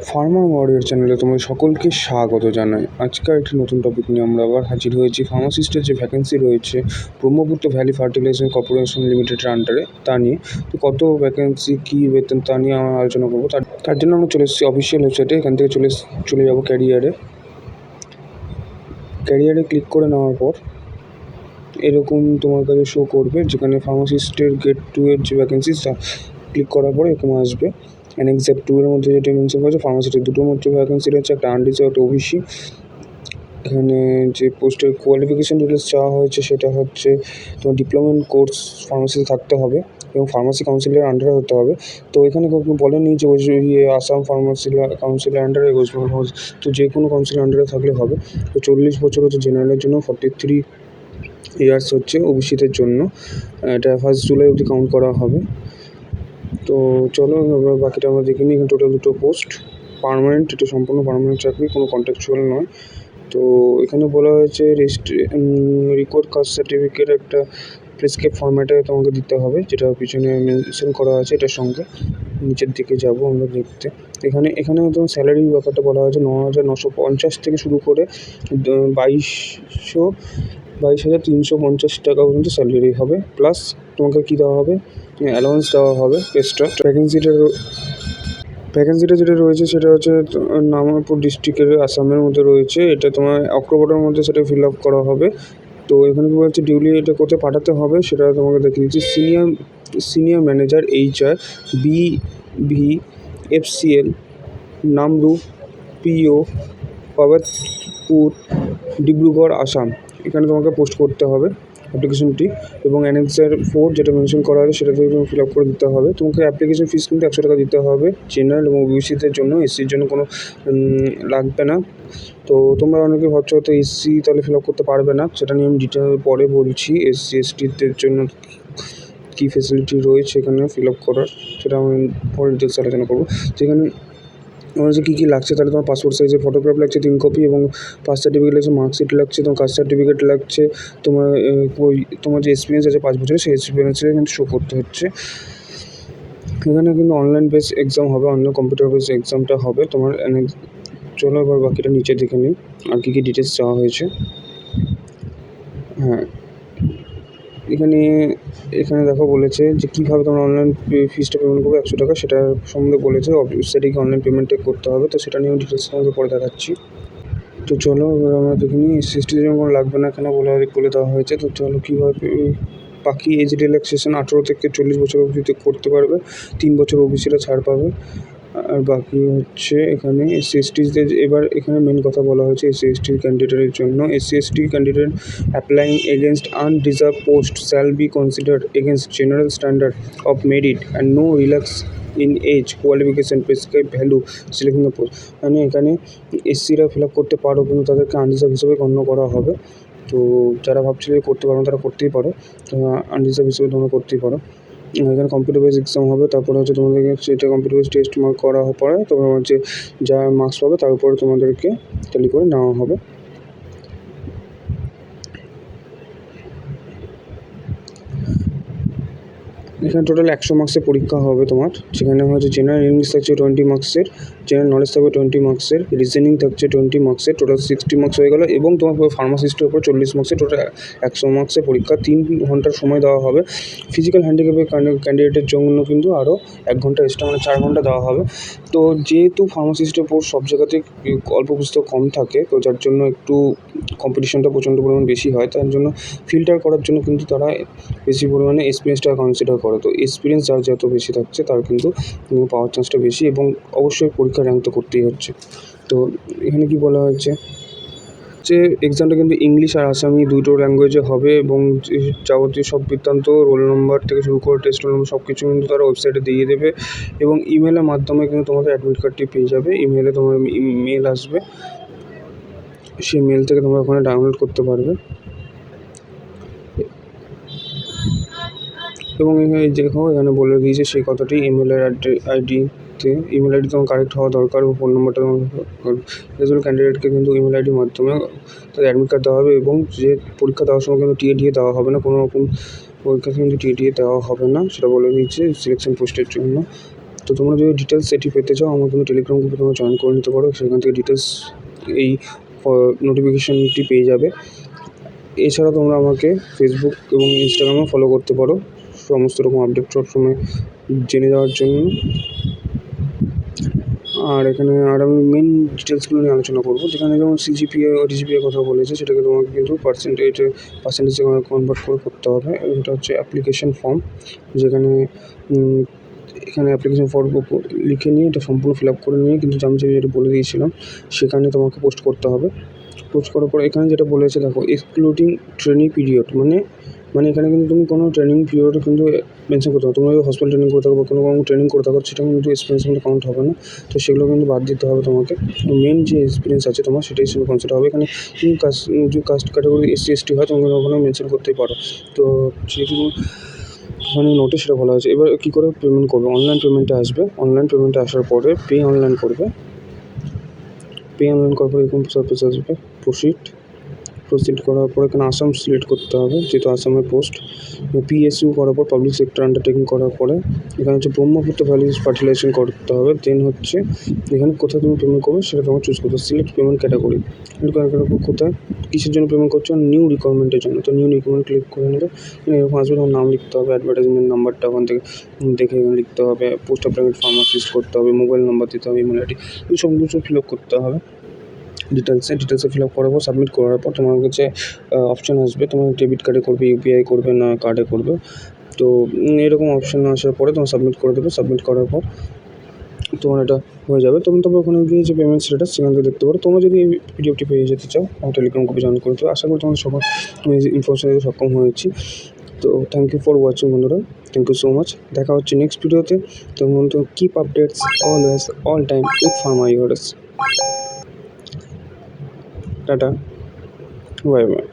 Pharma warrior চ্যানেলে তোমাদের সকলকে স্বাগত জানাই। আজকের একটি নতুন টপিক নিয়ে আমরা আবার হাজির হয়েছি। ফার্মাসিস্টের যে ভ্যাকেন্সি রয়েছে ব্রহ্মপুত্র ভ্যালি ফার্টিলাইজার কর্পোরেশন লিমিটেডের আন্ডারে, তা নিয়ে তো কত ভ্যাকেন্সি, কী বেতন, তা নিয়ে আমরা আলোচনা করবো। তার জন্য আমরা চলে এসেছি অফিসিয়াল ওয়েবসাইটে। এখান থেকে চলে যাবো ক্যারিয়ারে ক্লিক করে নেওয়ার পর এরকম তোমার কাছে শো করবে, যেখানে ফার্মাসিস্টের গ্রেড 2 এর যে ভ্যাকেন্সি তা ক্লিক করার পরে এরকম আসবে। এক্সাক্ট 2 এর মধ্যে যেটা মেনশন করেছে, ফার্মাসিস্টের দুটোর মধ্যে ভ্যাকেন্সি রয়েছে, একটা আনরিজার্ভ, একটা ওবিসি। এখানে যে পোস্টের কোয়ালিফিকেশান ডিটেলস চাওয়া হয়েছে সেটা হচ্ছে তোমার ডিপ্লোমা ইন কোর্স ফার্মাসিতে থাকতে হবে এবং ফার্মাসি কাউন্সিলের আন্ডারে হতে হবে। তো এখানে বলেনি যে আসাম ফার্মাসি কাউন্সিলের আন্ডারে, ওয়েস্ট বেঙ্গল ফার্মাসি, তো যে কোনো কাউন্সিলের আন্ডারে থাকলে হবে। তো 40 বছর হচ্ছে জেনারেলের জন্য, 43 ইয়ার্স হচ্ছে ওবিসিদের জন্য। এটা 1 জুলাই অবধি কাউন্ট করা হবে। তো চলো এবার বাকিটা আমরা দেখে নিই। এখানে টোটাল 2টো পোস্ট, পার্মানেন্ট, এটা সম্পূর্ণ পার্মানেন্ট চাকরি, কোনো কন্ট্রাকচুয়াল নয়। তো এখানে বলা হয়েছে রেকর্ড কাস্ট সার্টিফিকেট একটা প্রেসক্রাইব ফরম্যাটে তোমাকে দিতে হবে, যেটা পিছনে মেনশন করা আছে। এটার সঙ্গে নিচের দিকে যাব আমরা দেখতে। এখানে তোমার স্যালারির ব্যাপারটা বলা হয়েছে 9,950 থেকে শুরু করে 22,350 টাকা পর্যন্ত স্যালারি হবে। প্লাস তোমাকে কী দেওয়া হবে, অ্যালাউন্স দেওয়া হবে এক্সট্রা। ভ্যাকেন্সিটা যেটা রয়েছে সেটা হচ্ছে নামপুর ডিস্ট্রিক্টের, আসামের মধ্যে রয়েছে। এটা তোমার অক্টোবরের মধ্যে সেটা ফিল আপ করা হবে। তো এখানে কী বলছে, ডিউলি এটা করতে পাঠাতে হবে, সেটা তোমাকে দেখে দিচ্ছি। Senior manager HR, BVFCL, Namrup, PO, Parbatpur, Dibrugarh, Assam. এখানে তোমাকে পোস্ট করতে হবে অ্যাপ্লিকেশনটি, এবং অ্যানেক্সার 4 যেটা মেনশন করা আছে সেটা তুমি ফিল আপ করে দিতে হবে। তোমাকে অ্যাপ্লিকেশন ফিস কিন্তু 100 টাকা দিতে হবে জেনারেল এবং ওবিসিদের জন্য। এসসির জন্য কোনো লাগবে না। তো তোমরা অনেকে ভাবছো হয়তো এসসি তাহলে ফিল আপ করতে পারবে না, সেটা নিয়ে আমি ডিটেল পরে বলছি। SC STদের জন্য কী ফেসিলিটি রয়েছে এখানে ফিল আপ করার, সেটা আমি পরে ডিটেলস আলোচনা করবো। যেখানে তোমার যে কী লাগছে, তাহলে তোমার পাসপোর্ট সাইজের ফটোগ্রাফ লাগছে 3 কপি, এবং কাস্ট সার্টিফিকেট লাগছে, মার্কশিট লাগছে, তোমার কাস্ট সার্টিফিকেট লাগছে, তোমার যে এক্সপিরিয়েন্স আছে 5 বছরের, সেই এক্সপিরিয়েন্সের কিন্তু শো করতে হচ্ছে। এখানে কিন্তু অনলাইন বেস এক্সাম হবে, অনলাইন কম্পিউটার বেস এক্সামটা হবে তোমার। চলো এবার বাকিটা নিচে দেখে নিই আর কী ডিটেলস চাওয়া হয়েছে। হ্যাঁ, এখানে দেখো বলেছে যে কীভাবে তোমরা অনলাইন ফিসটা পেমেন্ট করবে, 100 টাকা, সেটা সম্বন্ধে বলেছে। ওয়েবসাইটে গিয়ে অনলাইন পেমেন্টটা করতে হবে। তো সেটা নিয়ে ডিটেলস আমাকে পরে দেখাচ্ছি। তো চলো এবার আমরা দেখে নিই। SC/STর জন্য কোনো লাগবে না, কেন বলে দেওয়া হয়েছে। তো চলো কীভাবে বাকি এজ রিল্যাক্সেশন 18 থেকে 40 বছর অবধি করতে পারবে, 3 বছর ওবিসিরা ছাড় পাবে। আর বাকি হচ্ছে এখানে SC/STদের, এবার এখানে মেন কথা বলা হয়েছে SC/ST ক্যান্ডিডেটের জন্য। SC/ST candidate applying against unreserved post shall be considered against general standard of merit and no relax in age qualification prescribe value selecting the post. মানে এখানে SCরা ফিল আপ করতে পারো, কিন্তু তাদেরকে আনরিজার্ভ হিসেবে গণ্য করা হবে। তো যারা ভাবছিল করতে পারো তারা করতেই পারো, আনরিজার্ভ হিসেবে তোমরা করতেই পারো। এখানে কম্পিউটার বেস এক্সাম হবে। তারপরে হচ্ছে তোমাদেরকে সেটা কম্পিউটার বেস টেস্ট মার্ক করা পরে তোমরা হচ্ছে যা মার্কস পাবে তার উপরে তোমাদেরকে ট্যালি করে নেওয়া হবে। এখানে টোটাল 100 মার্কসের পরীক্ষা হবে তোমার, যেখানে হচ্ছে জেনারেল ইংলিশ থাকছে 20 মার্কসের, জেনারেল নলেজ থাকবে 20 মার্কসের, রিজনিং থাকছে 20 মার্কসের, টোটাল 60 মার্কস হয়ে গেলো। এবং তোমার ফার্মাসিস্টের উপর 40 মার্কসের, টোটাল 100 মার্কসের পরীক্ষা। 3 ঘন্টার সময় দেওয়া হবে। ফিজিক্যাল হ্যান্ডিক্যাপের ক্যান্ডিডেটের জন্য কিন্তু আরও 1 ঘন্টা এক্সট্রা, মানে 4 ঘন্টা দেওয়া হবে। তো যেহেতু ফার্মাসিস্টের পোস্ট সব জায়গাতেই অল্প পুস্তক কম থাকে, তো যার জন্য একটু কম্পিটিশনটা প্রচণ্ড পরিমাণ বেশি হয়। তার জন্য ফিল্টার করার জন্য কিন্তু তারা বেশি পরিমাণে এক্সপিরিয়েন্সটা কনসিডার করে। তো এক্সপিরিয়েন্স যার যত বেশি থাকছে তার কিন্তু পাওয়ার চান্সটা বেশি, এবং অবশ্যই পরীক্ষা র্যাঙ্ক তো করতেই হচ্ছে। তো এখানে কি বলা হয়েছে যে এক্সামটা কিন্তু ইংলিশ আর আসামি দুটো ল্যাঙ্গুয়েজে হবে, এবং যাবতীয় সব বৃত্তান্ত, রোল নম্বর থেকে শুরু করে টেস্ট রোল নম্বর সব কিছু কিন্তু তারা ওয়েবসাইটে দিয়ে দেবে। এবং ইমেলের মাধ্যমে কিন্তু তোমাদের অ্যাডমিট কার্ডটি পেয়ে যাবে। ইমেলে তোমার মেল আসবে, সেই মেল থেকে তোমরা ওখানে ডাউনলোড করতে পারবে। এবং এখানে বলে দিয়েছে সেই কথাটি, ইমেলের ইমেল আইডি তোমার কারেক্ট হওয়া দরকার, এবং ফোন নম্বরটা তোমার ক্যান্ডিডেটকে কিন্তু ইমেল আইডির মাধ্যমে তাদের অ্যাডমিট কার্ড দেওয়া হবে। এবং যে পরীক্ষা দেওয়ার সময় কিন্তু টিএ দেওয়া হবে না, কোনো রকম পরীক্ষাতে কিন্তু টিএ দেওয়া হবে না, সেটা বলে দিয়েছে সিলেকশন পোস্টের জন্য। তো তোমরা যদি ডিটেলস এটি পেতে চাও আমার কিন্তু টেলিগ্রাম গ্রুপে তোমরা জয়েন করে নিতে পারো, সেখান থেকে ডিটেলস এই নোটিফিকেশানটি পেয়ে যাবে। এছাড়া তোমরা আমাকে ফেসবুক এবং ইনস্টাগ্রামে ফলো করতে পারো সমস্ত রকম আপডেট সবসময় জেনে যাওয়ার জন্য। আর এখানে আর আমি মেন ডিটেলসগুলো নিয়ে আলোচনা করবো, যেখানে যেমন সিজিপিএ ও ডিজিপিএ কথা বলেছে, সেটাকে তোমাকে কিন্তু পার্সেন্টেজে কনভার্ট করে করতে হবে। এটা হচ্ছে অ্যাপ্লিকেশন ফর্ম, যেখানে এখানে অ্যাপ্লিকেশন ফর্ম লিখে নিয়ে এটা সম্পূর্ণ ফিল আপ করে নিয়ে কিন্তু আমি যেটা বলে দিয়েছিলাম সেখানে তোমাকে পোস্ট করতে হবে। পোস্ট করার পর এখানে যেটা বলেছে দেখো, এক্সক্লুডিং ট্রেনিং পিরিয়ড, মানে এখানে কিন্তু তুমি কোনো ট্রেনিং পিরিয়ডে কিন্তু মেনশন করতে হবে। তোমরা যদি হসপিটাল ট্রেনিং করে থাকো বা কোনো ট্রেনিং করে থাকো, সেটা কিন্তু এক্সপিরিয়েন্স কিন্তু কাউন্ট হবে না। তো সেগুলো কিন্তু বাদ দিতে হবে তোমাকে। মেন যে এক্সপিরিয়েন্স আছে তোমার সেটাই হিসেবে কনসিডার হবে। এখানে তুমি কাস্ট ক্যাটাগরি SC ST হয় তোমাকে ওখানে মেনশন করতেই পারো। তো যেহেতু ওখানে নোটে সেটা বলা হয়েছে। এবার কী করে পেমেন্ট করবে, অনলাইন পেমেন্টে আসবে। অনলাইন পেমেন্টে আসার পরে পে অনলাইন করবে। পে অনলাইন করার পরে এরকম সার্ভিস আসবে, প্রসিড করার পর এখানে আসাম সিলেক্ট করতে হবে, যেহেতু আসামের পোস্ট। PSU করার পর পাবলিক সেক্টর আন্ডারটেকিং করার পরে এখানে হচ্ছে ব্রহ্মপুত্র ভ্যালিজ ফার্টিলাইজেশন করতে হবে। দেন হচ্ছে এখানে কোথায় তুমি পেমেন্ট করবে সেটা তোমার চুজ করতে হবে। সিলেক্ট পেমেন্ট ক্যাটাগরি, কোথায় কিসের জন্য পেমেন্ট করছো, নিউ রিকোয়ারমেন্টের জন্য। তো নিউ রিকোয়ারমেন্ট ক্লিক করে নেবে। এরকম আসবে, তোমার নাম লিখতে হবে, অ্যাডভার্টাইজমেন্ট নাম্বারটা ওখান থেকে দেখে এখানে লিখতে হবে, পোস্ট অফ প্রাইভেট ফার্মাসিস্ট করতে হবে, মোবাইল নাম্বার দিতে হবে, ইমেল আইডি, সব কিছু ফিল আপ করতে হবে। ডিটেলসে ফিল আপ করার পর সাবমিট করার পর তোমার কাছে অপশান আসবে, তোমার ডেবিট কার্ডে করবে, UPI করবে না কার্ডে করবে। তো এরকম অপশান আসার পরে তোমার সাবমিট করে দেবে। সাবমিট করার পর তোমার এটা হয়ে যাবে। তবে ওখানে গিয়ে যে পেমেন্ট স্ট্যাটাস সেখান থেকে দেখতে পারো। তোমরা যদি এই PDFটি পেয়ে যেতে চাও আমার টেলিগ্রাম গ্রুপে জয়েন করতে হবে। আশা করি তোমাদের সবার আমি ইনফরমেশন দিতে সক্ষম হয়েছি। তো থ্যাংক ইউ ফর ওয়াচিং বন্ধুরা, থ্যাংক ইউ সো মাচ। দেখা হচ্ছে নেক্সট ভিডিওতে। তো বন্ধু, keep updates always all time with Pharma yours. Tata, bye bye.